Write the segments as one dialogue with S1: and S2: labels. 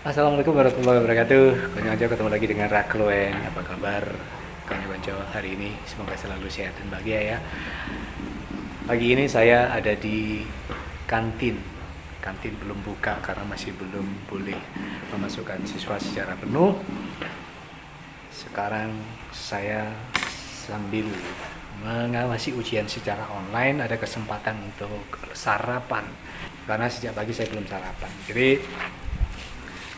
S1: Assalamualaikum warahmatullahi wabarakatuh. Konyo-konyo ketemu lagi dengan Rakloen. Apa kabar konyo-konyo hari ini? Semoga selalu sehat dan bahagia ya. Pagi ini saya ada di kantin. Kantin belum buka karena masih belum boleh memasukkan siswa secara penuh. Sekarang saya sambil mengawasi ujian secara online, ada kesempatan untuk sarapan. Karena sejak pagi saya belum sarapan. Jadi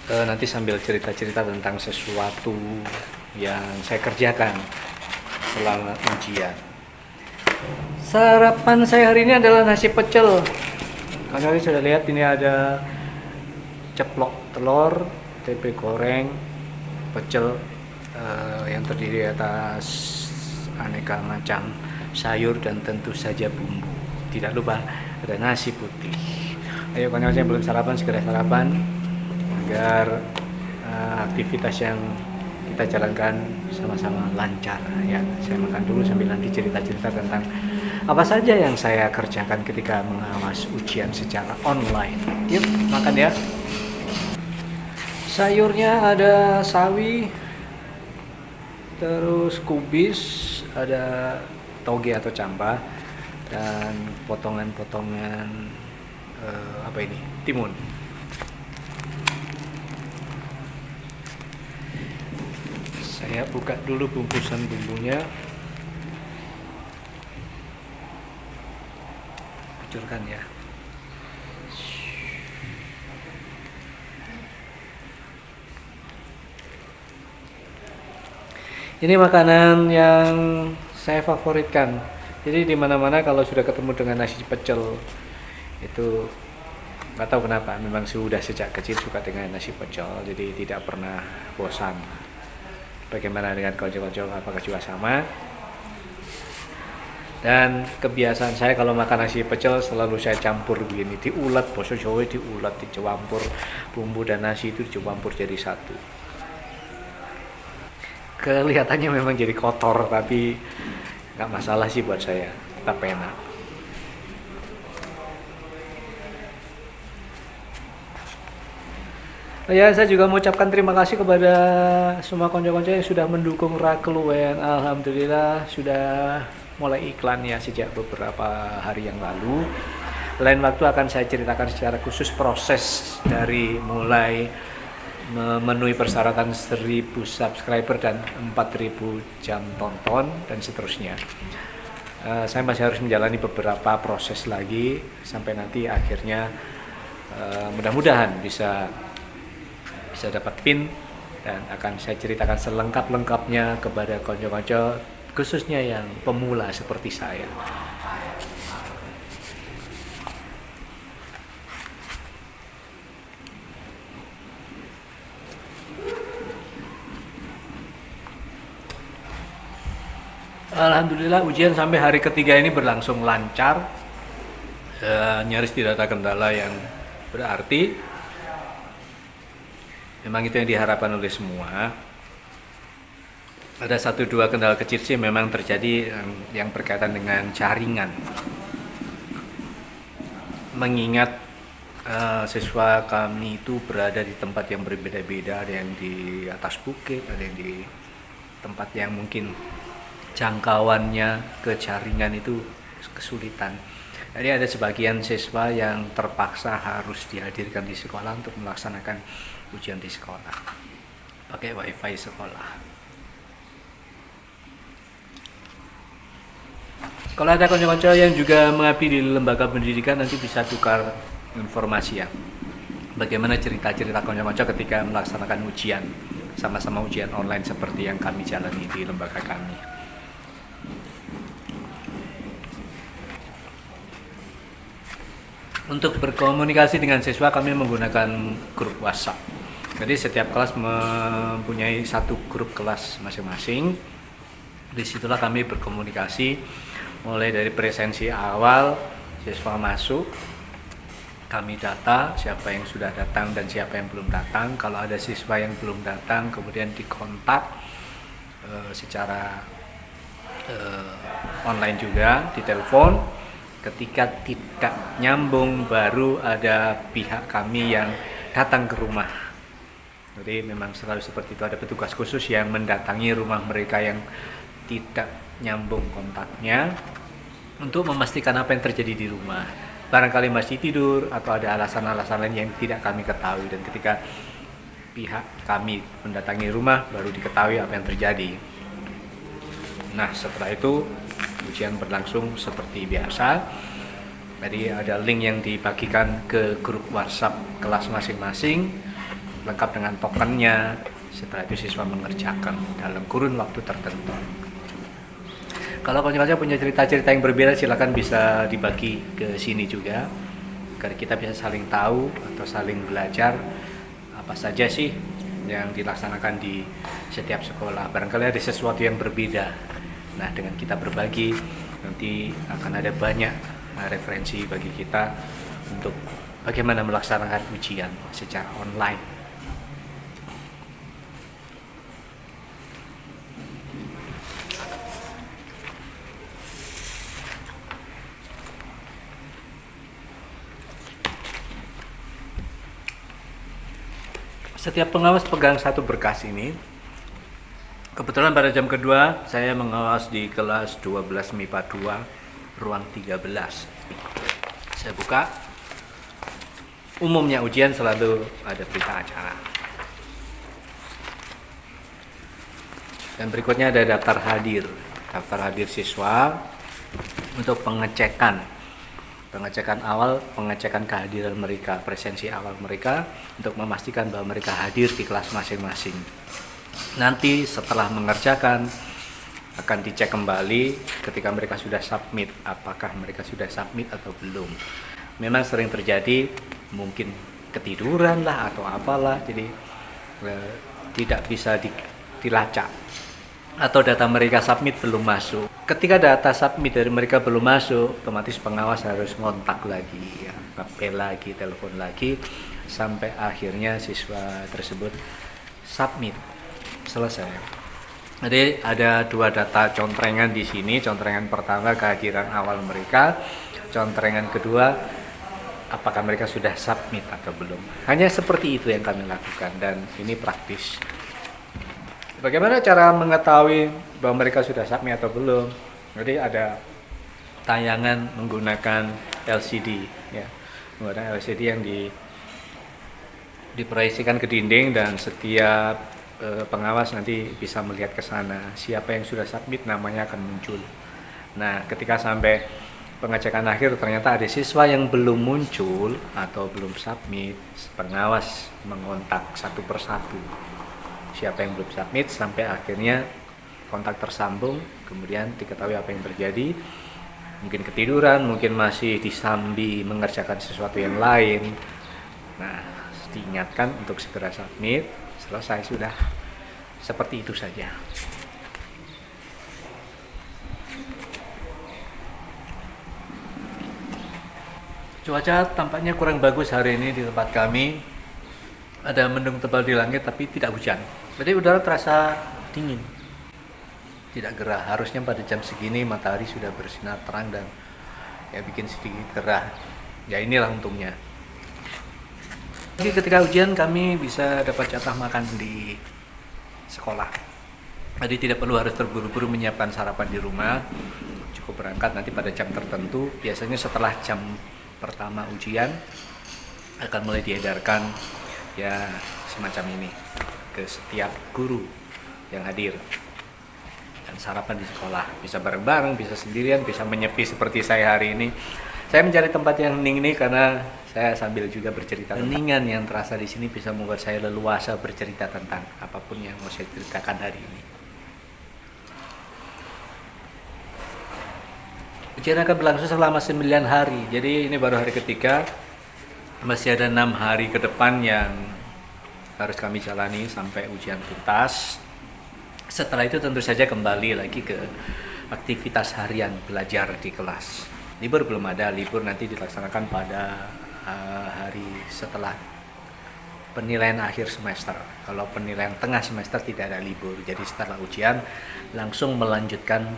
S1: nanti sambil cerita-cerita tentang sesuatu yang saya kerjakan selama ujian. Sarapan saya hari ini adalah nasi pecel. Kalian sudah lihat ini ada ceplok telur, tempe goreng, pecel yang terdiri atas aneka macam sayur dan tentu saja bumbu. Tidak lupa ada nasi putih. Ayo kawan-kawan yang belum sarapan segera sarapan agar aktivitas yang kita jalankan sama-sama lancar ya. Saya makan dulu sambil nanti cerita-cerita tentang apa saja yang saya kerjakan ketika mengawas ujian secara online. Yuk makan ya. Sayurnya ada sawi, terus kubis, ada toge atau camba, dan potongan-potongan apa ini? Timun. Saya buka dulu bungkusan bumbunya. Kucurkan ya. Ini makanan yang saya favoritkan. Jadi di mana-mana kalau sudah ketemu dengan nasi pecel itu nggak tahu kenapa, memang sudah sejak kecil suka dengan nasi pecel, jadi tidak pernah bosan. Bagaimana dengan konco-konco, apakah juga sama? Dan kebiasaan saya kalau makan nasi pecel selalu saya campur begini, diulat, boso Jawa diulat, dicampur bumbu dan nasi itu dicampur jadi satu. Kelihatannya memang jadi kotor, tapi nggak masalah sih buat saya, tetap enak. Ya, saya juga mau ucapkan terima kasih kepada semua konco-konco yang sudah mendukung Rakloen. Alhamdulillah sudah mulai iklan ya sejak beberapa hari yang lalu. Lain waktu akan saya ceritakan secara khusus proses dari mulai memenuhi persyaratan 1000 subscriber dan 4000 jam tonton dan seterusnya. Saya masih harus menjalani beberapa proses lagi sampai nanti akhirnya mudah-mudahan bisa dapat pin dan akan saya ceritakan selengkap-lengkapnya kepada konco-konco khususnya yang pemula seperti saya. Alhamdulillah ujian sampai hari ketiga ini berlangsung lancar, nyaris tidak ada kendala yang berarti. Memang itu yang diharapkan oleh semua. Ada 1-2 kendala kecil sih memang terjadi yang berkaitan dengan jaringan. Mengingat siswa kami itu berada di tempat yang berbeda-beda, ada yang di atas bukit, ada yang di tempat yang mungkin jangkauannya ke jaringan itu kesulitan. Jadi ada sebagian siswa yang terpaksa harus dihadirkan di sekolah untuk melaksanakan ujian di sekolah pakai wifi sekolah. Kalau ada konco-konco yang juga mengabdi di lembaga pendidikan nanti bisa tukar informasi ya. Bagaimana cerita-cerita konco-konco ketika melaksanakan ujian, sama-sama ujian online seperti yang kami jalani di lembaga kami. Untuk berkomunikasi dengan siswa kami menggunakan grup WhatsApp. Jadi setiap kelas mempunyai satu grup kelas masing-masing. Disitulah kami berkomunikasi mulai dari presensi awal siswa masuk, kami data siapa yang sudah datang dan siapa yang belum datang. Kalau ada siswa yang belum datang kemudian dikontak secara online juga, di telepon. Ketika tidak nyambung baru ada pihak kami yang datang ke rumah Jadi memang selalu seperti itu, ada petugas khusus yang mendatangi rumah mereka yang tidak nyambung kontaknya untuk memastikan apa yang terjadi di rumah. Barangkali masih tidur atau ada alasan-alasan lain yang tidak kami ketahui, dan ketika pihak kami mendatangi rumah baru diketahui apa yang terjadi. Nah, setelah itu ujian berlangsung seperti biasa. Jadi ada link yang dibagikan ke grup WhatsApp kelas masing-masing lengkap dengan tokennya. Setelah itu siswa mengerjakan dalam kurun waktu tertentu. Kalau konsen-konsen punya cerita-cerita yang berbeda, silakan bisa dibagi ke sini juga agar kita bisa saling tahu atau saling belajar apa saja sih yang dilaksanakan di setiap sekolah. Barangkali ada sesuatu yang berbeda. Nah, dengan kita berbagi nanti akan ada banyak referensi bagi kita untuk bagaimana melaksanakan ujian secara online. Setiap pengawas pegang satu berkas ini. Kebetulan pada jam kedua saya mengawas di kelas 12 MIPA 2 ruang 13. Saya buka. Umumnya ujian selalu ada berita acara. Dan berikutnya ada daftar hadir. Daftar hadir siswa untuk pengecekan awal, pengecekan kehadiran mereka, presensi awal mereka untuk memastikan bahwa mereka hadir di kelas masing-masing. Nanti setelah mengerjakan akan dicek kembali ketika mereka sudah submit, apakah mereka sudah submit atau belum. Memang sering terjadi mungkin ketiduran lah atau apalah, jadi tidak bisa dilacak atau data mereka submit belum masuk. Ketika data submit dari mereka belum masuk, otomatis pengawas harus ngontak lagi, ya, ngepel lagi, telepon lagi, sampai akhirnya siswa tersebut submit, selesai. Jadi ada dua data contrengan di sini. Contrengan pertama kehadiran awal mereka, contrengan kedua apakah mereka sudah submit atau belum. Hanya seperti itu yang kami lakukan, dan ini praktis. Bagaimana cara mengetahui bahwa mereka sudah submit atau belum? Jadi ada tayangan menggunakan LCD, ya, menggunakan LCD yang diproyeksikan ke dinding, dan setiap pengawas nanti bisa melihat ke sana. Siapa yang sudah submit namanya akan muncul. Nah, ketika sampai pengecekan akhir ternyata ada siswa yang belum muncul atau belum submit, pengawas mengontak satu persatu siapa yang belum submit sampai akhirnya kontak tersambung, kemudian diketahui apa yang terjadi. Mungkin ketiduran, mungkin masih disambi mengerjakan sesuatu yang lain. Nah, diingatkan untuk segera submit, selesai sudah. Seperti itu saja. Cuaca tampaknya kurang bagus hari ini di tempat kami. Ada mendung tebal di langit tapi tidak hujan. Jadi udara terasa dingin, tidak gerah. Harusnya pada jam segini matahari sudah bersinar terang dan ya bikin sedikit gerah. Ya inilah untungnya. Jadi ketika ujian kami bisa dapat jatah makan di sekolah. Jadi tidak perlu harus terburu-buru menyiapkan sarapan di rumah. Cukup berangkat nanti pada jam tertentu. Biasanya setelah jam pertama ujian akan mulai diedarkan ya semacam ini ke setiap guru yang hadir. Dan sarapan di sekolah bisa bareng-bareng, bisa sendirian, bisa menyepi seperti saya hari ini. Saya mencari tempat yang hening ini karena saya sambil juga bercerita. Heningan yang terasa di sini bisa membuat saya leluasa bercerita tentang apapun yang mau saya ceritakan hari ini. Ujian akan berlangsung selama 9 hari. Jadi ini baru hari ketiga. Masih ada 6 hari ke depan yang harus kami jalani sampai ujian tuntas. Setelah itu tentu saja kembali lagi ke aktivitas harian belajar di kelas. Libur belum ada, libur nanti dilaksanakan pada hari setelah penilaian akhir semester. Kalau penilaian tengah semester tidak ada libur, jadi setelah ujian langsung melanjutkan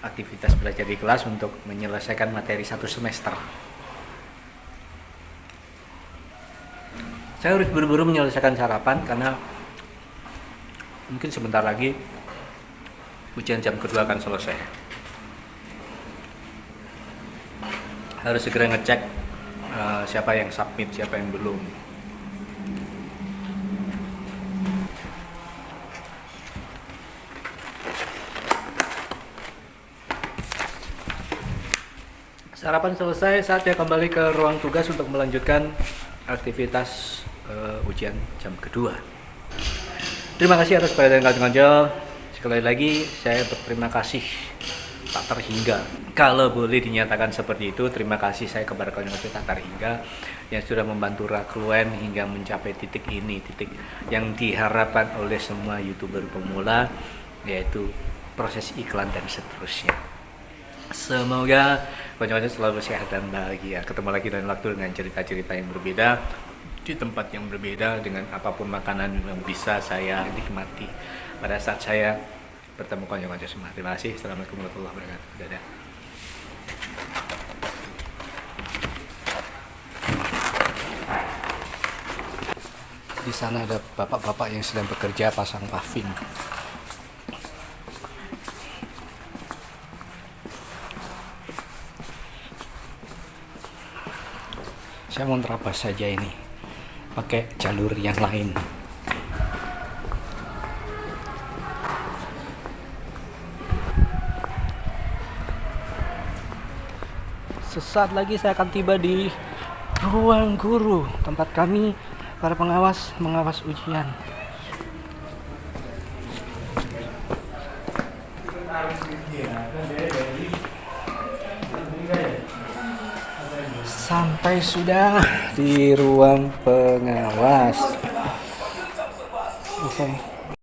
S1: aktivitas belajar di kelas untuk menyelesaikan materi satu semester. Saya harus buru-buru menyelesaikan sarapan karena mungkin sebentar lagi ujian jam kedua akan selesai. Harus segera ngecek siapa yang submit, siapa yang belum. Sarapan selesai, saatnya kembali ke ruang tugas untuk melanjutkan aktivitas ujian jam kedua. Terima kasih atas perhatian kawan-kawan. Sekali lagi saya berterima kasih tak terhingga. Kalau boleh dinyatakan seperti itu, terima kasih saya kepada kawan-kawan tak terhingga yang sudah membantu Rakluen hingga mencapai titik ini, titik yang diharapkan oleh semua YouTuber pemula, yaitu proses iklan dan seterusnya. Semoga kawan-kawan selalu sehat dan bahagia. Ketemu lagi lain waktu dengan cerita-cerita yang berbeda, di tempat yang berbeda, dengan apapun makanan yang bisa saya nikmati pada saat saya bertemu kawan-kawan semua. Terima kasih. Assalamualaikum warahmatullahi wabarakatuh. Dadah. Di sana ada bapak-bapak yang sedang bekerja pasang paving. Saya mau terabas saja ini pakai jalur yang lain. Sesaat lagi saya akan tiba di ruang guru, tempat kami para pengawas mengawas ujian. Sampai sudah di ruang pengawas. Oke.